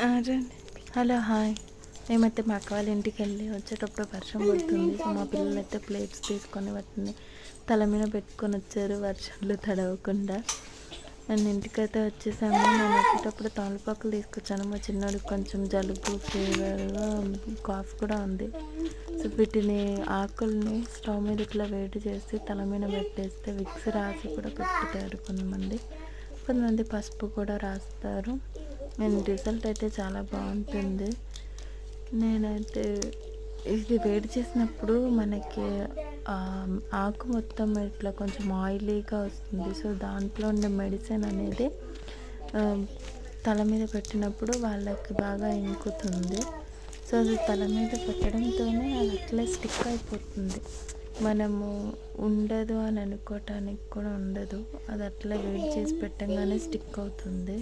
రండి. Hello hi. మేమైతే మా అక్క వాళ్ళ ఇంటికి వెళ్ళి వచ్చేటప్పుడు వర్షం పడుతుంది. సో మా పిల్లలు అయితే ప్లేట్స్ తీసుకొని వాటిని తల మీద పెట్టుకొని వచ్చారు వర్షంలో తడవకుండా. నేను ఇంటికైతే వచ్చేసాము. నేను వచ్చేటప్పుడు తమలపాకులు తీసుకొచ్చాను. మా చిన్నోడికి కొంచెం జలుబు ఫీవర్ కాఫ్ కూడా ఉంది. సో వీటిని ఆకుల్ని స్టవ్ మీద ఇట్లా వేడి చేసి తల మీద పెట్టేస్తే విక్స్ రాసి కూడా పెట్టుతారు కొంతమంది పసుపు కూడా రాస్తారు. అండ్ రిజల్ట్ అయితే చాలా బాగుంటుంది. నేనైతే ఇది వేడి చేసినప్పుడు మనకి ఆకు మొత్తం ఇట్లా కొంచెం ఆయిలీగా వస్తుంది. సో దాంట్లో ఉండే మెడిసిన్ అనేది తల మీద పెట్టినప్పుడు వాళ్ళకి బాగా ఇంకుతుంది. సో అది తల మీద పెట్టడంతోనే అది అట్లే స్టిక్ అయిపోతుంది. మనము ఉండదు అని అనుకోవటానికి కూడా ఉండదు. అది అట్లా వేడి చేసి పెట్టంగానే స్టిక్ అవుతుంది.